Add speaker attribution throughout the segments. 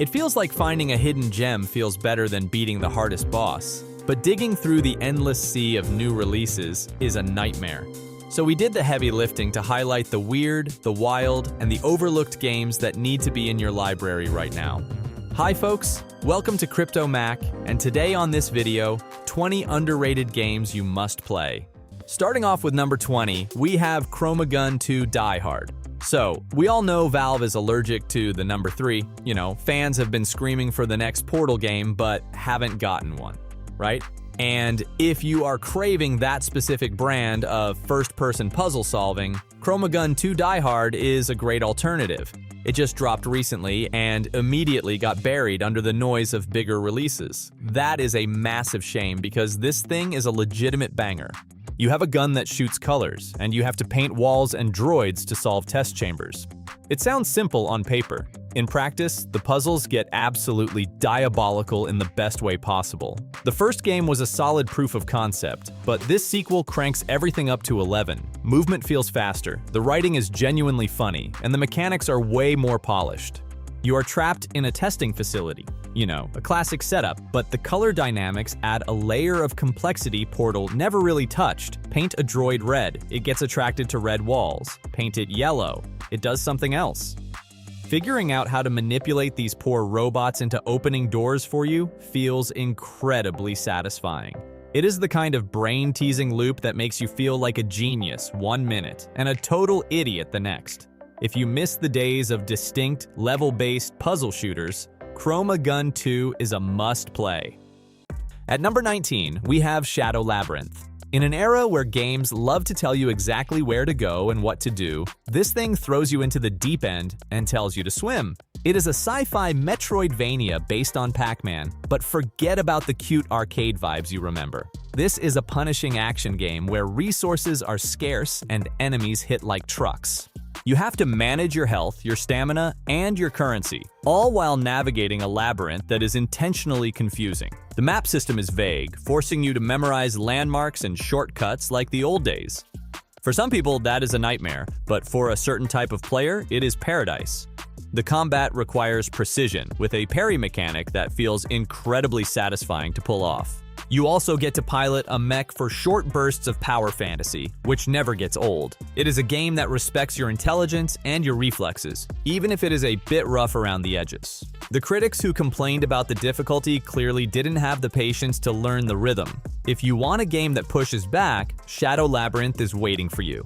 Speaker 1: It feels like finding a hidden gem feels better than beating the hardest boss. But digging through the endless sea of new releases is a nightmare. So we did the heavy lifting to highlight the weird, the wild, and the overlooked games that need to be in your library right now. Hi folks, welcome to Crypto Mac, and today on this video, 20 underrated games you must play. Starting off with number 20, we have Chromagun 2 Die Hard. So, we all know Valve is allergic to the number 3. You know, fans have been screaming for the next Portal game, but haven't gotten one, right? And if you are craving that specific brand of first-person puzzle solving, Chromagun 2 Die Hard is a great alternative. It just dropped recently and immediately got buried under the noise of bigger releases. That is a massive shame because this thing is a legitimate banger. You have a gun that shoots colors, and you have to paint walls and droids to solve test chambers. It sounds simple on paper. In practice, the puzzles get absolutely diabolical in the best way possible. The first game was a solid proof of concept, but this sequel cranks everything up to 11. Movement feels faster, the writing is genuinely funny, and the mechanics are way more polished. You are trapped in a testing facility. You know, a classic setup, but the color dynamics add a layer of complexity Portal never really touched. Paint a droid red, it gets attracted to red walls. Paint it yellow, it does something else. Figuring out how to manipulate these poor robots into opening doors for you feels incredibly satisfying. It is the kind of brain-teasing loop that makes you feel like a genius 1 minute and a total idiot the next. If you miss the days of distinct, level-based puzzle shooters, Chromagun 2 is a must-play. At number 19, we have Shadow Labyrinth. In an era where games love to tell you exactly where to go and what to do, this thing throws you into the deep end and tells you to swim. It is a sci-fi Metroidvania based on Pac-Man, but forget about the cute arcade vibes you remember. This is a punishing action game where resources are scarce and enemies hit like trucks. You have to manage your health, your stamina, and your currency, all while navigating a labyrinth that is intentionally confusing. The map system is vague, forcing you to memorize landmarks and shortcuts like the old days. For some people, that is a nightmare, but for a certain type of player, it is paradise. The combat requires precision, with a parry mechanic that feels incredibly satisfying to pull off. You also get to pilot a mech for short bursts of power fantasy, which never gets old. It is a game that respects your intelligence and your reflexes, even if it is a bit rough around the edges. The critics who complained about the difficulty clearly didn't have the patience to learn the rhythm. If you want a game that pushes back, Shadow Labyrinth is waiting for you.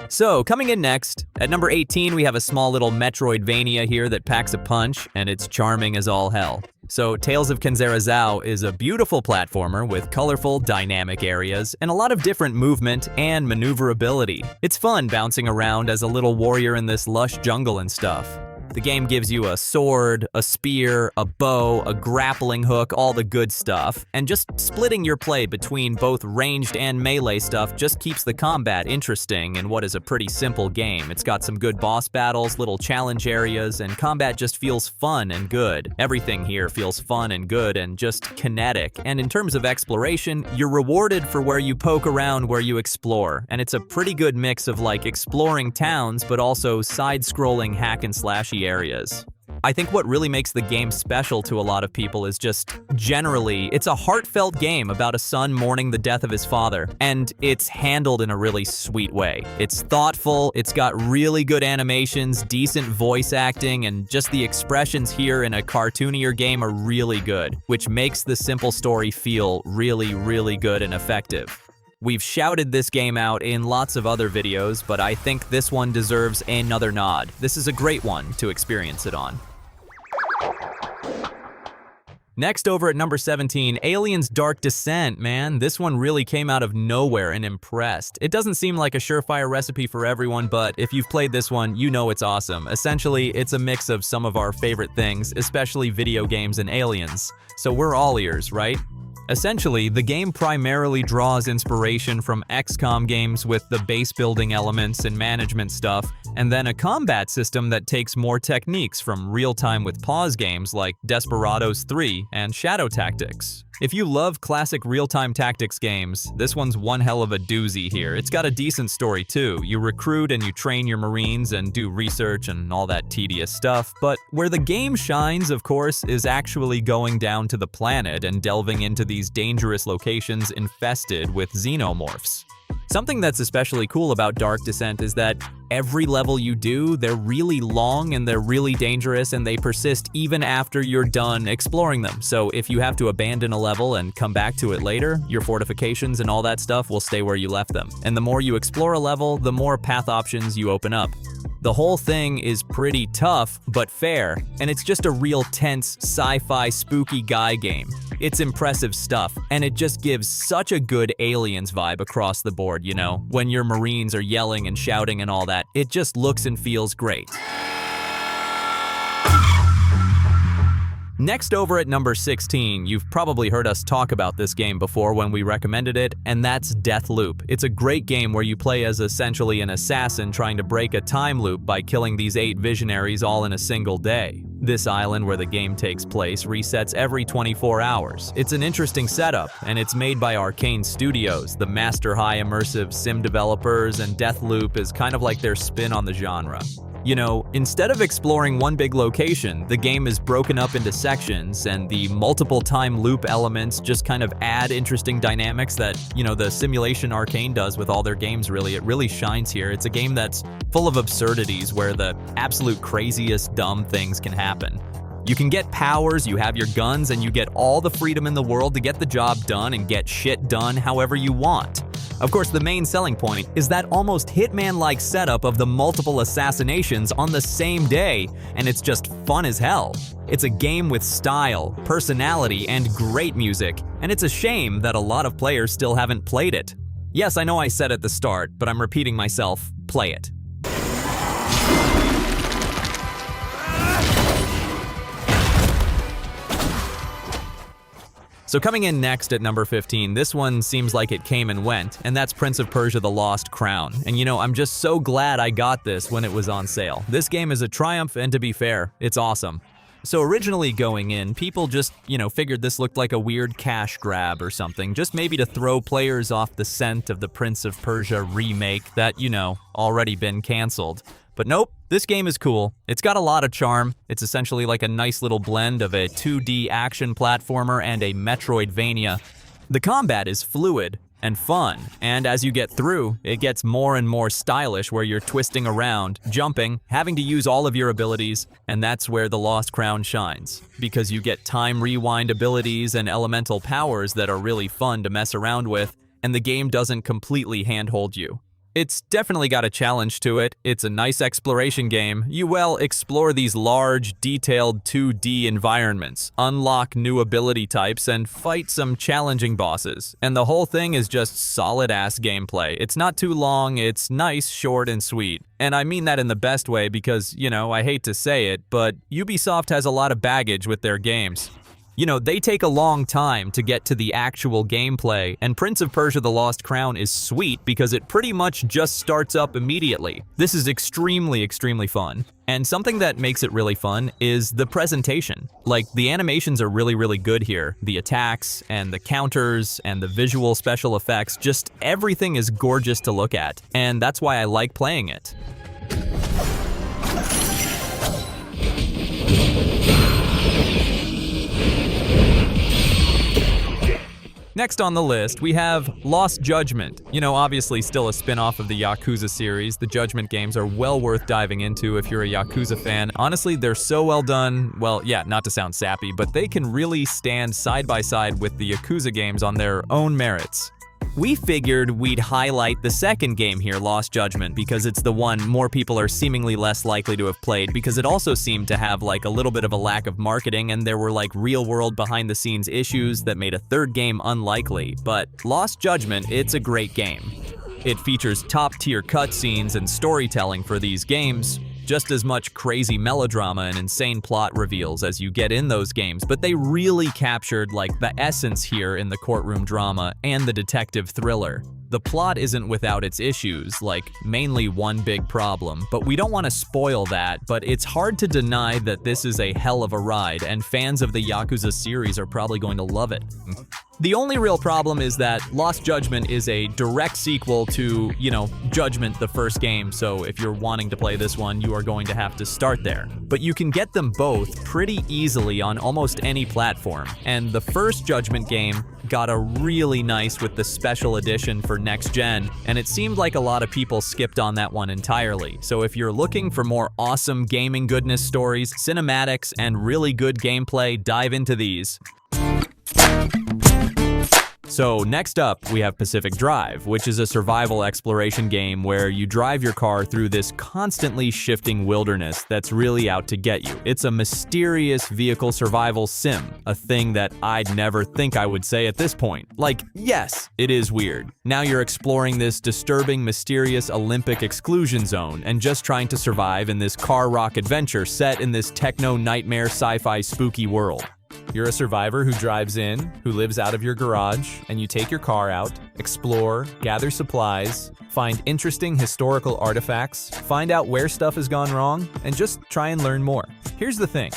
Speaker 1: So, coming in next, at number 18, we have a small little Metroidvania here that packs a punch, and it's charming as all hell. So, Tales of Kenzera is a beautiful platformer with colorful, dynamic areas and a lot of different movement and maneuverability. It's fun bouncing around as a little warrior in this lush jungle and stuff. The game gives you a sword, a spear, a bow, a grappling hook, all the good stuff, and just splitting your play between both ranged and melee stuff just keeps the combat interesting in what is a pretty simple game. It's got some good boss battles, little challenge areas, and combat just feels fun and good. Everything here feels fun and good and just kinetic, and in terms of exploration, you're rewarded for where you poke around, where you explore, and it's a pretty good mix of like exploring towns but also side-scrolling hack-and-slashy areas. I think what really makes the game special to a lot of people is just, generally, it's a heartfelt game about a son mourning the death of his father, and it's handled in a really sweet way. It's thoughtful, it's got really good animations, decent voice acting, and just the expressions here in a cartoonier game are really good, which makes the simple story feel really, really good and effective. We've shouted this game out in lots of other videos, but I think this one deserves another nod. This is a great one to experience it on. Next, over at number 17, Aliens Dark Descent, man. This one really came out of nowhere and impressed. It doesn't seem like a surefire recipe for everyone, but if you've played this one, you know it's awesome. Essentially, it's a mix of some of our favorite things, especially video games and aliens. So we're all ears, right? Essentially, the game primarily draws inspiration from XCOM games with the base building elements and management stuff, and then a combat system that takes more techniques from real-time with pause games like Desperados 3 and Shadow Tactics. If you love classic real-time tactics games, this one's one hell of a doozy here. It's got a decent story too. You recruit and you train your Marines and do research and all that tedious stuff, but where the game shines, of course, is actually going down to the planet and delving into these dangerous locations infested with xenomorphs. Something that's especially cool about Dark Descent is that every level you do, they're really long and they're really dangerous and they persist even after you're done exploring them. So if you have to abandon a level and come back to it later, your fortifications and all that stuff will stay where you left them. And the more you explore a level, the more path options you open up. The whole thing is pretty tough, but fair, and it's just a real tense, sci-fi, spooky guy game. It's impressive stuff, and it just gives such a good Aliens vibe across the board, you know? When your Marines are yelling and shouting and all that, it just looks and feels great. Next, over at number 16, you've probably heard us talk about this game before when we recommended it, and that's Deathloop. It's a great game where you play as essentially an assassin trying to break a time loop by killing these 8 visionaries all in a single day. This island where the game takes place resets every 24 hours. It's an interesting setup, and it's made by Arcane Studios, the master high immersive sim developers, and Deathloop is kind of like their spin on the genre. You know, instead of exploring one big location, the game is broken up into sections, and the multiple time loop elements just kind of add interesting dynamics that, you know, the simulation Arcane does with all their games really. It really shines here. It's a game that's full of absurdities where the absolute craziest dumb things can happen. You can get powers, you have your guns, and you get all the freedom in the world to get the job done and get shit done however you want. Of course, the main selling point is that almost Hitman-like setup of the multiple assassinations on the same day, and it's just fun as hell. It's a game with style, personality, and great music, and it's a shame that a lot of players still haven't played it. Yes, I know I said at the start, but I'm repeating myself, play it. So coming in next at number 15, this one seems like it came and went, and that's Prince of Persia: The Lost Crown. And you know, I'm just so glad I got this when it was on sale. This game is a triumph, and to be fair, it's awesome. So originally going in, people just, figured this looked like a weird cash grab or something, just maybe to throw players off the scent of the Prince of Persia remake that, already been canceled. But nope, this game is cool. It's got a lot of charm. It's essentially like a nice little blend of a 2D action platformer and a Metroidvania. The combat is fluid and fun, and as you get through, it gets more and more stylish where you're twisting around, jumping, having to use all of your abilities, and that's where The Lost Crown shines. Because you get time rewind abilities and elemental powers that are really fun to mess around with, and the game doesn't completely handhold you. It's definitely got a challenge to it. It's a nice exploration game. You, explore these large, detailed 2D environments, unlock new ability types, and fight some challenging bosses. And the whole thing is just solid-ass gameplay. It's not too long, it's nice, short, and sweet. And I mean that in the best way because, I hate to say it, but Ubisoft has a lot of baggage with their games. They take a long time to get to the actual gameplay, and Prince of Persia: The Lost Crown is sweet because it pretty much just starts up immediately. This is extremely, extremely fun. And something that makes it really fun is the presentation. Like, the animations are really, really good here. The attacks, and the counters, and the visual special effects, just everything is gorgeous to look at. And that's why I like playing it. Next on the list, we have Lost Judgment. Obviously still a spin-off of the Yakuza series. The Judgment games are well worth diving into if you're a Yakuza fan. Honestly, they're so well done. Well, yeah, not to sound sappy, but they can really stand side by side with the Yakuza games on their own merits. We figured we'd highlight the second game here, Lost Judgment, because it's the one more people are seemingly less likely to have played, because it also seemed to have a little bit of a lack of marketing, and there were real-world behind-the-scenes issues that made a third game unlikely. But Lost Judgment, it's a great game. It features top-tier cutscenes and storytelling for these games, just as much crazy melodrama and insane plot reveals as you get in those games, but they really captured like the essence here in the courtroom drama and the detective thriller. The plot isn't without its issues, like mainly one big problem, but we don't want to spoil that, but it's hard to deny that this is a hell of a ride, and fans of the Yakuza series are probably going to love it. The only real problem is that Lost Judgment is a direct sequel to, Judgment, the first game, so if you're wanting to play this one, you are going to have to start there. But you can get them both pretty easily on almost any platform, and the first Judgment game got a really nice with the special edition for next gen, and it seemed like a lot of people skipped on that one entirely. So if you're looking for more awesome gaming goodness stories, cinematics, and really good gameplay, dive into these. So next up, we have Pacific Drive, which is a survival exploration game where you drive your car through this constantly shifting wilderness that's really out to get you. It's a mysterious vehicle survival sim, a thing that I'd never think I would say at this point. Like, yes, it is weird. Now you're exploring this disturbing, mysterious Olympic exclusion zone and just trying to survive in this car rock adventure set in this techno nightmare sci-fi spooky world. You're a survivor who drives in, who lives out of your garage, and you take your car out, explore, gather supplies, find interesting historical artifacts, find out where stuff has gone wrong, and just try and learn more. Here's the thing.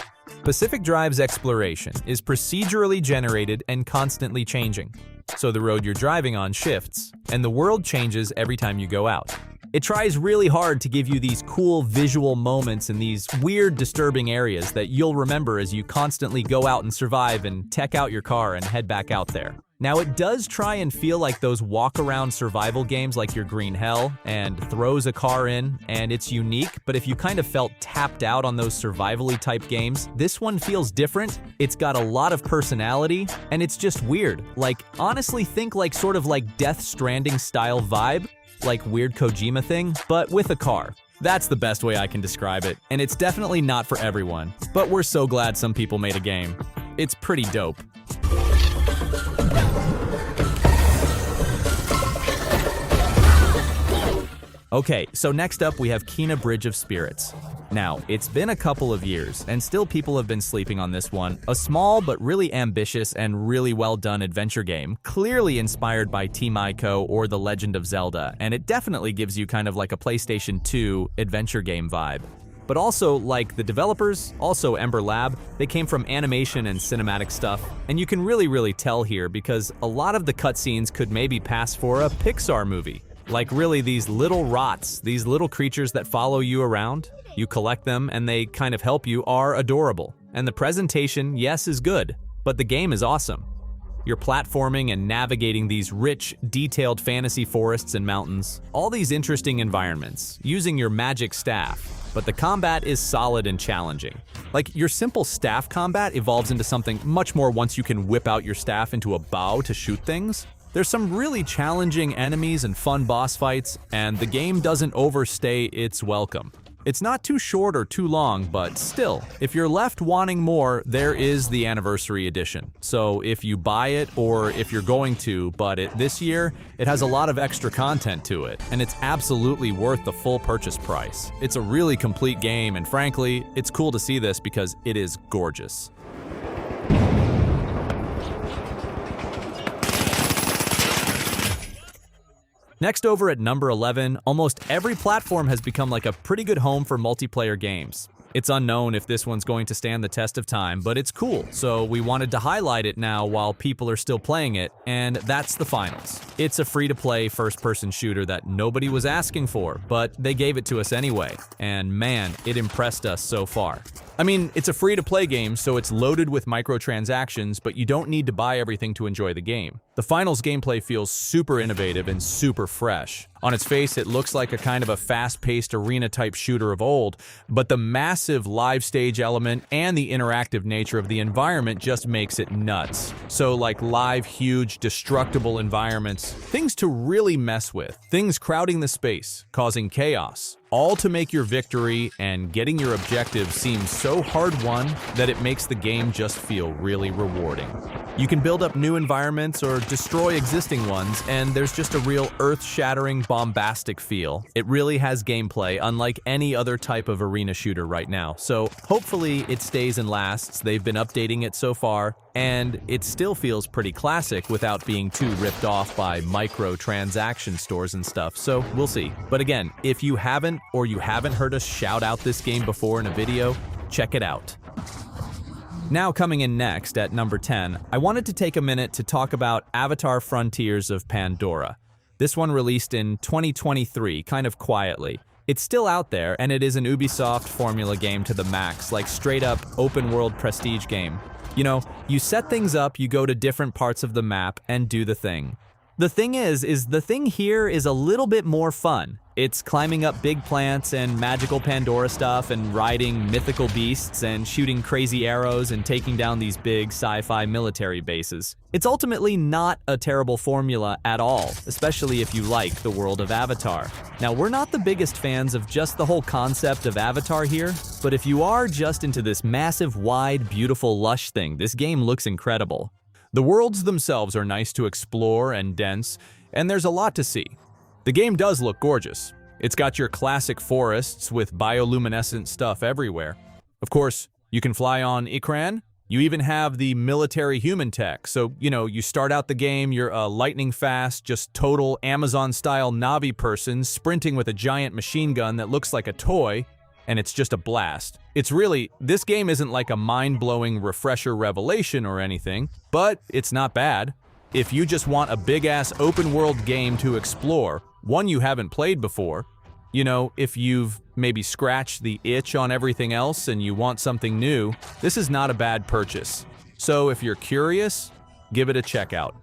Speaker 1: Pacific Drive's exploration is procedurally generated and constantly changing. So the road you're driving on shifts, and the world changes every time you go out. It tries really hard to give you these cool visual moments in these weird, disturbing areas that you'll remember as you constantly go out and survive and tech out your car and head back out there. Now, it does try and feel like those walk-around survival games like your Green Hell and throws a car in, and it's unique, but if you kind of felt tapped out on those survival-y type games, this one feels different. It's got a lot of personality, and it's just weird. Like, honestly, think like sort of like Death Stranding style vibe, like weird Kojima thing, but with a car. That's the best way I can describe it, and it's definitely not for everyone, but we're so glad some people made a game. It's pretty dope. Okay, so next up we have Kena Bridge of Spirits. Now, it's been a couple of years, and still people have been sleeping on this one. A small but really ambitious and really well done adventure game, clearly inspired by Team Ico or The Legend of Zelda, and it definitely gives you kind of like a PlayStation 2 adventure game vibe. But also, like the developers, also Ember Lab, they came from animation and cinematic stuff, and you can really tell here because a lot of the cutscenes could maybe pass for a Pixar movie. Like really these little rots, these little creatures that follow you around, you collect them and they kind of help you, are adorable. And the presentation, yes, is good, but the game is awesome. You're platforming and navigating these rich, detailed fantasy forests and mountains, all these interesting environments, using your magic staff, but the combat is solid and challenging. Like, your simple staff combat evolves into something much more once you can whip out your staff into a bow to shoot things. There's some really challenging enemies and fun boss fights, and the game doesn't overstay its welcome. It's not too short or too long, but still, if you're left wanting more, there is the Anniversary Edition. So if you buy it, or if you're going to, but this year, it has a lot of extra content to it, and it's absolutely worth the full purchase price. It's a really complete game, and frankly, it's cool to see this because it is gorgeous. Next, over at number 11, almost every platform has become like a pretty good home for multiplayer games. It's unknown if this one's going to stand the test of time, but it's cool, so we wanted to highlight it now while people are still playing it, and that's the Finals. It's a free-to-play first-person shooter that nobody was asking for, but they gave it to us anyway, and man, it impressed us so far. I mean, it's a free-to-play game, so it's loaded with microtransactions, but you don't need to buy everything to enjoy the game. The Finals gameplay feels super innovative and super fresh. On its face, it looks like a kind of a fast-paced arena-type shooter of old, but the massive live stage element and the interactive nature of the environment just makes it nuts. So like live, huge, destructible environments, things to really mess with, things crowding the space, causing chaos, all to make your victory and getting your objective seem so hard-won that it makes the game just feel really rewarding. You can build up new environments or destroy existing ones, and there's just a real earth-shattering, bombastic feel. It really has gameplay, unlike any other type of arena shooter right now. So hopefully it stays and lasts. They've been updating it so far, and it still feels pretty classic without being too ripped off by micro-transaction stores and stuff. So we'll see. But again, if you haven't heard us shout out this game before in a video, check it out. Now coming in next at number 10, I wanted to take a minute to talk about Avatar: Frontiers of Pandora. This one released in 2023, kind of quietly. It's still out there, and it is an Ubisoft formula game to the max, like straight up open world prestige game. You know, you set things up, you go to different parts of the map and do the thing. The thing is the thing here is a little bit more fun. It's climbing up big plants and magical Pandora stuff and riding mythical beasts and shooting crazy arrows and taking down these big sci-fi military bases. It's ultimately not a terrible formula at all, especially if you like the world of Avatar. Now, we're not the biggest fans of just the whole concept of Avatar here, but if you are just into this massive, wide, beautiful, lush thing, this game looks incredible. The worlds themselves are nice to explore and dense, and there's a lot to see. The game does look gorgeous. It's got your classic forests with bioluminescent stuff everywhere. Of course, you can fly on Ikran. You even have the military human tech. So, you start out the game, you're a lightning-fast, just total Amazon-style Navi person sprinting with a giant machine gun that looks like a toy, and it's just a blast. This game isn't like a mind-blowing refresher revelation or anything, but it's not bad. If you just want a big-ass open-world game to explore, one you haven't played before, if you've maybe scratched the itch on everything else and you want something new, this is not a bad purchase. So if you're curious, give it a check out.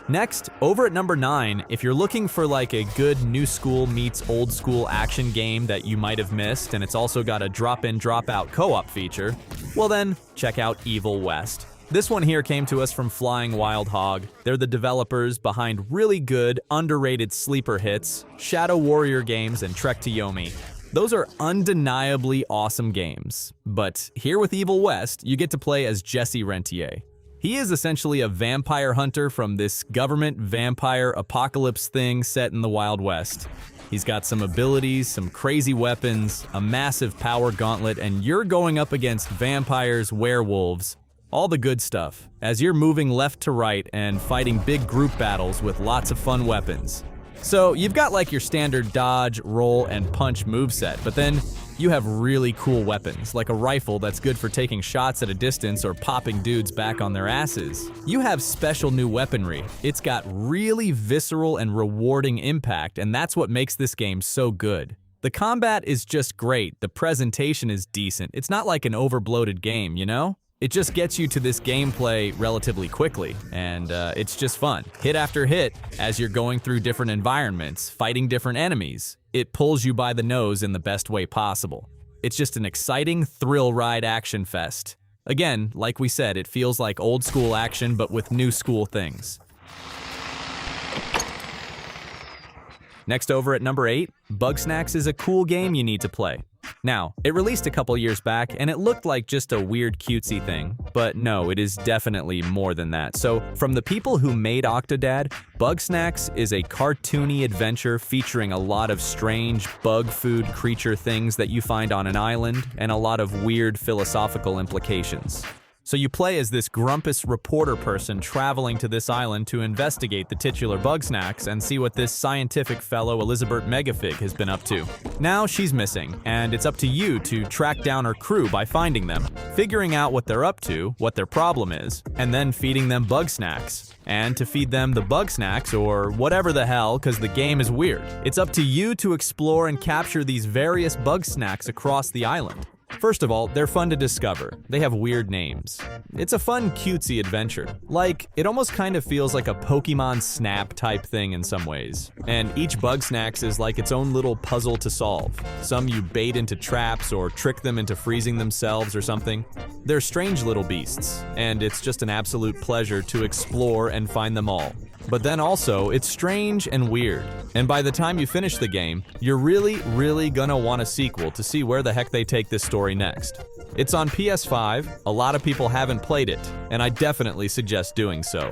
Speaker 1: Next, over at number 9, if you're looking for like a good new school meets old school action game that you might have missed and it's also got a drop-in drop-out co-op feature, well then, check out Evil West. This one here came to us from Flying Wild Hog. They're the developers behind really good, underrated sleeper hits, Shadow Warrior games, and Trek to Yomi. Those are undeniably awesome games. But here with Evil West, you get to play as Jesse Rentier. He is essentially a vampire hunter from this government vampire apocalypse thing set in the Wild West. He's got some abilities, some crazy weapons, a massive power gauntlet, and you're going up against vampires, werewolves, all the good stuff, as you're moving left to right and fighting big group battles with lots of fun weapons. So you've got like your standard dodge, roll, and punch moveset, but then you have really cool weapons, like a rifle that's good for taking shots at a distance or popping dudes back on their asses. You have special new weaponry. It's got really visceral and rewarding impact, and that's what makes this game so good. The combat is just great, the presentation is decent. It's not like an overbloated game, It just gets you to this gameplay relatively quickly, and it's just fun. Hit after hit, as you're going through different environments, fighting different enemies. It pulls you by the nose in the best way possible. It's just an exciting thrill ride action fest. Again, like we said, it feels like old school action but with new school things. Next over at number 8, Bugsnax is a cool game you need to play. Now, it released a couple years back and it looked like just a weird cutesy thing, but no, it is definitely more than that. So, from the people who made Octodad, Bugsnax is a cartoony adventure featuring a lot of strange bug food creature things that you find on an island and a lot of weird philosophical implications. So you play as this grumpus reporter person traveling to this island to investigate the titular Bugsnax and see what this scientific fellow Elizabeth Megafig has been up to. Now she's missing, and it's up to you to track down her crew by finding them, figuring out what they're up to, what their problem is, and then feeding them Bugsnax. And to feed them the Bugsnax, or whatever the hell, cause the game is weird. It's up to you to explore and capture these various Bugsnax across the island. First of all, they're fun to discover. They have weird names. It's a fun, cutesy adventure. Like, it almost kind of feels like a Pokemon Snap type thing in some ways. And each Bugsnax is like its own little puzzle to solve. Some you bait into traps or trick them into freezing themselves or something. They're strange little beasts, and it's just an absolute pleasure to explore and find them all. but then also it's strange and weird. And by the time you finish the game, you're really gonna want a sequel to see where the heck they take this story next. It's on PS5, a lot of people haven't played it, and I definitely suggest doing so.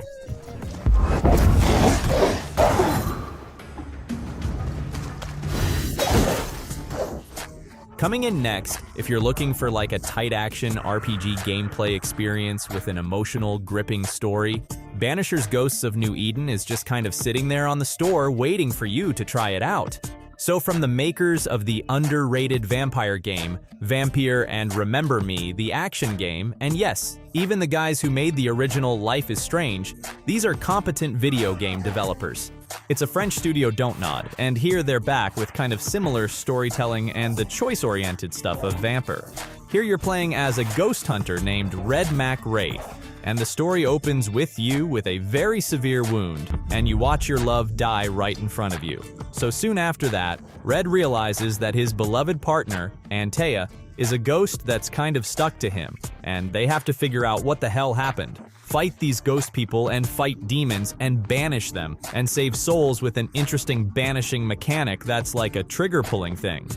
Speaker 1: Coming in next, if you're looking for like a tight action RPG gameplay experience with an emotional, gripping story, Banisher's Ghosts of New Eden is just kind of sitting there on the store waiting for you to try it out. So from the makers of the underrated vampire game, Vampire and Remember Me, the action game, and yes, even the guys who made the original Life is Strange, these are competent video game developers. It's a French studio, don't nod, and here they're back with kind of similar storytelling and the choice-oriented stuff of Vampire. Here you're playing as a ghost hunter named Red Mac Wraith, and the story opens with you with a very severe wound, and you watch your love die right in front of you. So soon after that, Red realizes that his beloved partner, Antea, is a ghost that's kind of stuck to him, and they have to figure out what the hell happened. Fight these ghost people and fight demons and banish them, and save souls with an interesting banishing mechanic that's like a trigger-pulling thing.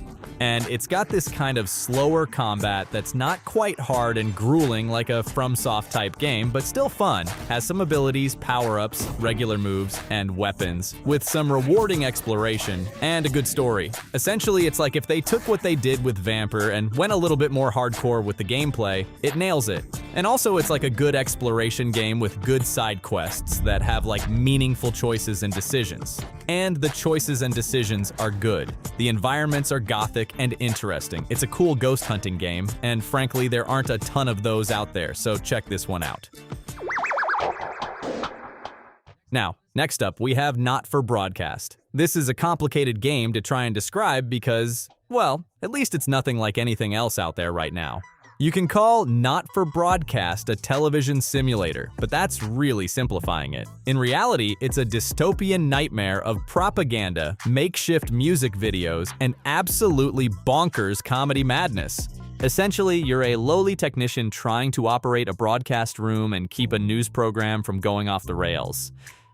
Speaker 1: And it's got this kind of slower combat that's not quite hard and grueling like a FromSoft type game, but still fun. Has some abilities, power-ups, regular moves, and weapons, with some rewarding exploration and a good story. Essentially, it's like if they took what they did with Vampire and went a little bit more hardcore with the gameplay, it nails it. And also, it's like a good exploration game with good side quests that have like meaningful choices and decisions. And the choices and decisions are good. The environments are gothic and interesting. It's a cool ghost hunting game, and frankly, there aren't a ton of those out there, so check this one out. Now, next up, we have Not for Broadcast. This is a complicated game to try and describe because, well, at least it's nothing like anything else out there right now. You can call Not for Broadcast a television simulator, but that's really simplifying it. In reality, it's a dystopian nightmare of propaganda, makeshift music videos, and absolutely bonkers comedy madness. Essentially, you're a lowly technician trying to operate a broadcast room and keep a news program from going off the rails.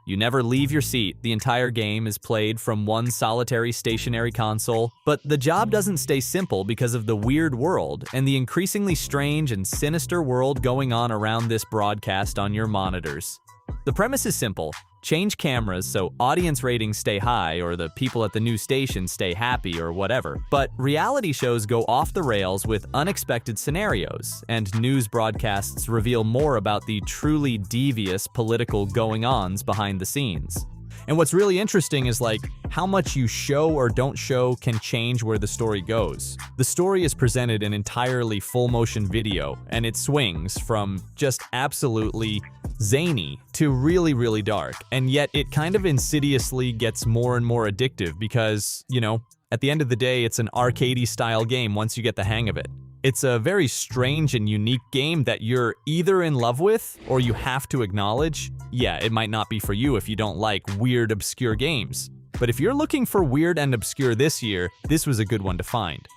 Speaker 1: You never leave your seat. The entire game is played from one solitary stationary console, but the job doesn't stay simple because of the weird world and the increasingly strange and sinister world going on around this broadcast on your monitors. The premise is simple. Change cameras so audience ratings stay high or the people at the new station stay happy or whatever. But reality shows go off the rails with unexpected scenarios, and news broadcasts reveal more about the truly devious political going-ons behind the scenes. And what's really interesting is like how much you show or don't show can change where the story goes. The story is presented in entirely full motion video, and it swings from just absolutely zany to really dark, and yet it kind of insidiously gets more and more addictive because, you know, at the end of the day, it's an arcadey style game once you get the hang of it. It's a very strange and unique game that you're either in love with or you have to acknowledge, yeah, it might not be for you if you don't like weird, obscure games. But if you're looking for weird and obscure this year, this was a good one to find.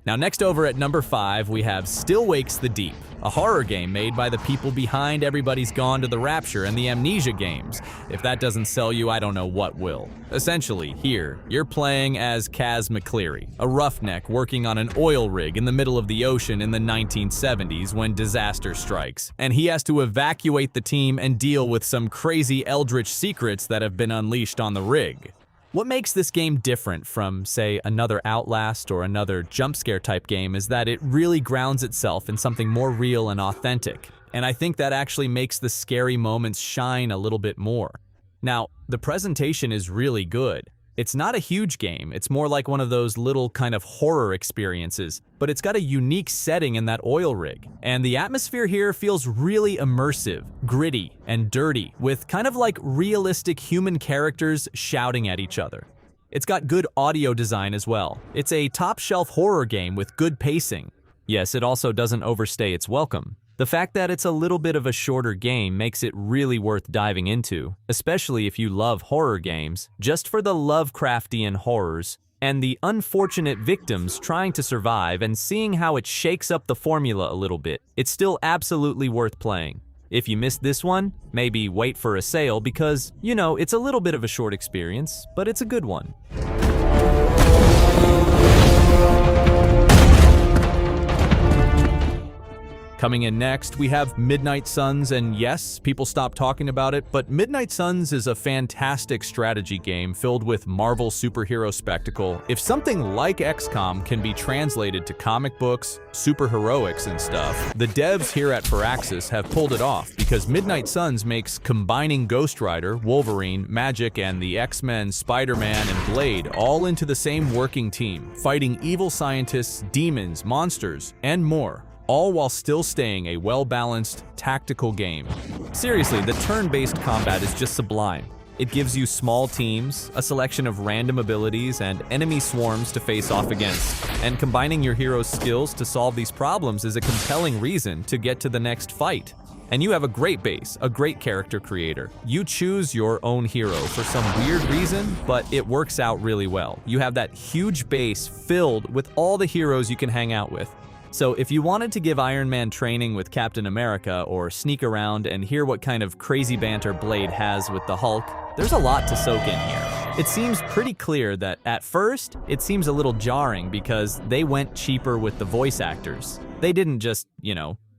Speaker 1: Now next over at number 5, we have Still Wakes the Deep, a horror game made by the people behind Everybody's Gone to the Rapture and the Amnesia games. If that doesn't sell you, I don't know what will. Essentially, here, you're playing as Kaz McCleary, a roughneck working on an oil rig in the middle of the ocean in the 1970s when disaster strikes, and he has to evacuate the team and deal with some crazy eldritch secrets that have been unleashed on the rig. What makes this game different from, say, another Outlast or another jump scare type game is that it really grounds itself in something more real and authentic, and I think that actually makes the scary moments shine a little bit more. Now, the presentation is really good. It's not a huge game, it's more like one of those little kind of horror experiences, but it's got a unique setting in that oil rig, and the atmosphere here feels really immersive, gritty, and dirty, with kind of like realistic human characters shouting at each other. It's got good audio design as well. It's a top-shelf horror game with good pacing. Yes, it also doesn't overstay its welcome. The fact that it's a little bit of a shorter game makes it really worth diving into, especially if you love horror games. Just for the Lovecraftian horrors, and the unfortunate victims trying to survive and seeing how it shakes up the formula a little bit. It's still absolutely worth playing. If you missed this one, maybe wait for a sale because, you know, it's a little bit of a short experience, but it's a good one. Coming in next, we have Midnight Suns, and yes, people stop talking about it, but Midnight Suns is a fantastic strategy game filled with Marvel superhero spectacle. If something like XCOM can be translated to comic books, superheroics and stuff, the devs here at Firaxis have pulled it off because Midnight Suns makes combining Ghost Rider, Wolverine, Magic, and the X-Men, Spider-Man, and Blade all into the same working team, fighting evil scientists, demons, monsters, and more, all while still staying a well-balanced, tactical game. Seriously, the turn-based combat is just sublime. It gives you small teams, a selection of random abilities, and enemy swarms to face off against. And combining your hero's skills to solve these problems is a compelling reason to get to the next fight. And you have a great base, a great character creator. You choose your own hero for some weird reason, but it works out really well. You have that huge base filled with all the heroes you can hang out with. So if you wanted to give Iron Man training with Captain America or sneak around and hear what kind of crazy banter Blade has with the Hulk, there's a lot to soak in here. It seems pretty clear that at first, it seems a little jarring because they went cheaper with the voice actors. They didn't just,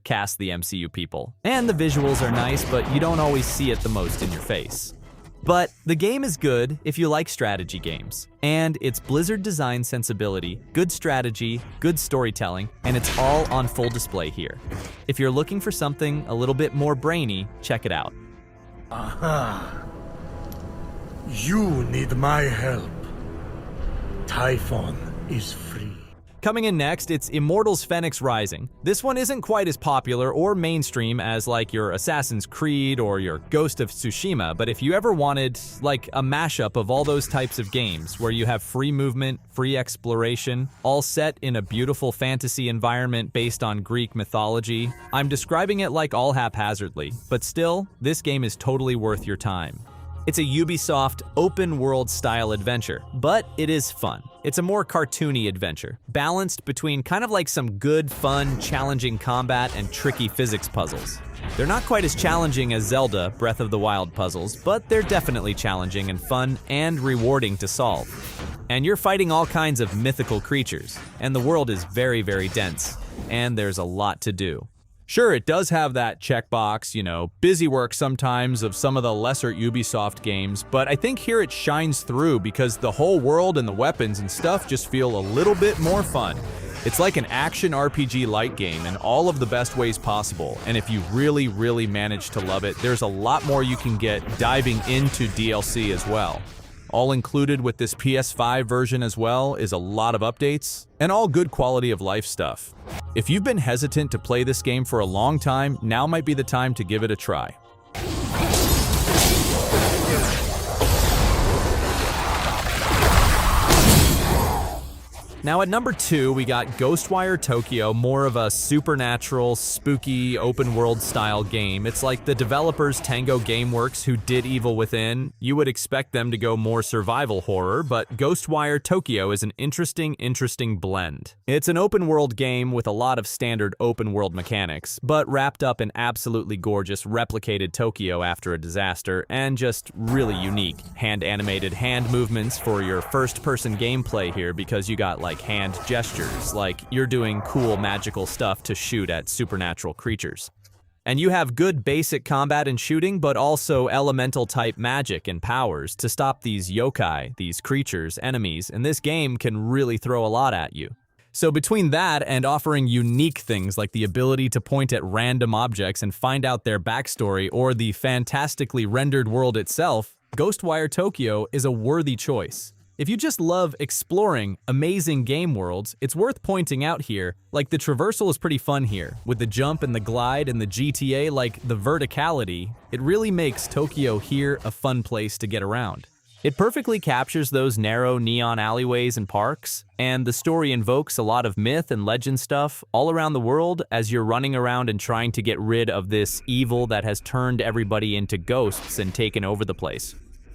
Speaker 1: cast the MCU people. And the visuals are nice, but you don't always see it the most in your face. But the game is good if you like strategy games. And it's Blizzard design sensibility, good strategy, good storytelling, and it's all on full display here. If you're looking for something a little bit more brainy, check it out.
Speaker 2: Aha! You need my help. Typhon is free.
Speaker 1: Coming in next, it's Immortals Fenyx Rising. This one isn't quite as popular or mainstream as like your Assassin's Creed or your Ghost of Tsushima, but if you ever wanted like a mashup of all those types of games where you have free movement, free exploration, all set in a beautiful fantasy environment based on Greek mythology, I'm describing it like all haphazardly, but still, this game is totally worth your time. It's a Ubisoft open-world style adventure, but it is fun. It's a more cartoony adventure, balanced between kind of like some good, fun, challenging combat and tricky physics puzzles. They're not quite as challenging as Zelda Breath of the Wild puzzles, but they're definitely challenging and fun and rewarding to solve. And you're fighting all kinds of mythical creatures, and the world is very, very dense, and there's a lot to do. Sure, it does have that checkbox, busy work sometimes of some of the lesser Ubisoft games, but I think here it shines through because the whole world and the weapons and stuff just feel a little bit more fun. It's like an action RPG light game in all of the best ways possible, and if you really, really manage to love it, there's a lot more you can get diving into DLC as well. All included with this PS5 version as well is a lot of updates and all good quality of life stuff. If you've been hesitant to play this game for a long time, now might be the time to give it a try. Now at number 2, we got Ghostwire Tokyo, more of a supernatural, spooky, open-world style game. It's like the developers Tango Gameworks who did Evil Within. You would expect them to go more survival horror, but Ghostwire Tokyo is an interesting blend. It's an open-world game with a lot of standard open-world mechanics, but wrapped up in absolutely gorgeous replicated Tokyo after a disaster, and just really unique hand-animated hand movements for your first-person gameplay here because you got like hand gestures, like you're doing cool magical stuff to shoot at supernatural creatures. And you have good basic combat and shooting, but also elemental type magic and powers to stop these yokai, these creatures, enemies, and this game can really throw a lot at you. So between that and offering unique things like the ability to point at random objects and find out their backstory or the fantastically rendered world itself, Ghostwire Tokyo is a worthy choice. If you just love exploring amazing game worlds, it's worth pointing out here, like the traversal is pretty fun here. With the jump and the glide and the GTA, like the verticality, it really makes Tokyo here a fun place to get around. It perfectly captures those narrow neon alleyways and parks, and the story invokes a lot of myth and legend stuff all around the world as you're running around and trying to get rid of this evil that has turned everybody into ghosts and taken over the place.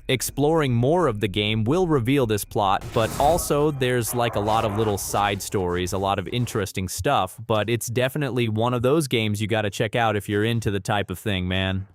Speaker 1: Exploring more of the game will reveal this plot, but also there's like a lot of little side stories, a lot of interesting stuff, but it's definitely one of those games you gotta check out if you're into the type of thing, man.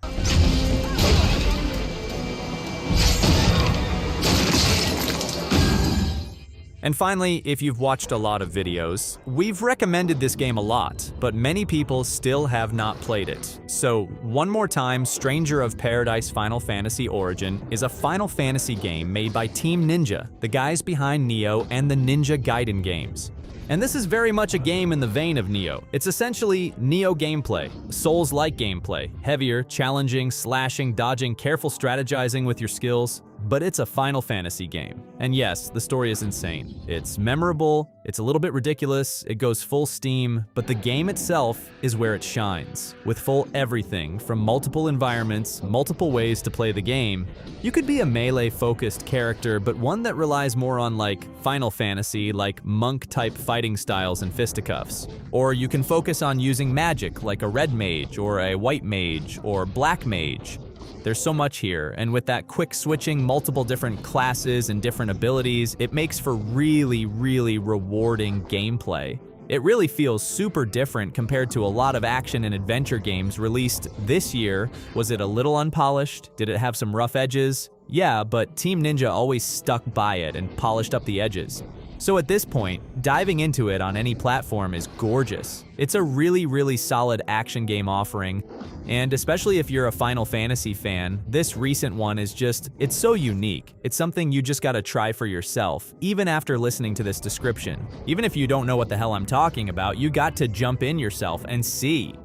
Speaker 1: And finally, if you've watched a lot of videos, we've recommended this game a lot, but many people still have not played it. So, one more time, Stranger of Paradise Final Fantasy Origin is a Final Fantasy game made by Team Ninja, the guys behind Nioh and the Ninja Gaiden games. And this is very much a game in the vein of Nioh. It's essentially Nioh gameplay, Souls-like gameplay, heavier, challenging, slashing, dodging, careful strategizing with your skills. But it's a Final Fantasy game. And yes, the story is insane. It's memorable, it's a little bit ridiculous, it goes full steam, but the game itself is where it shines. With full everything, from multiple environments, multiple ways to play the game. You could be a melee-focused character, but one that relies more on like Final Fantasy, like monk-type fighting styles and fisticuffs. Or you can focus on using magic, like a red mage, or a white mage, or black mage. There's so much here, and with that quick switching multiple different classes and different abilities, it makes for really, really rewarding gameplay. It really feels super different compared to a lot of action and adventure games released this year. Was it a little unpolished? Did it have some rough edges? Yeah, but Team Ninja always stuck by it and polished up the edges. So at this point, diving into it on any platform is gorgeous. It's a really, really solid action game offering, and especially if you're a Final Fantasy fan, this recent one is just, it's so unique. It's something you just gotta try for yourself, even after listening to this description. Even if you don't know what the hell I'm talking about, you got to jump in yourself and see.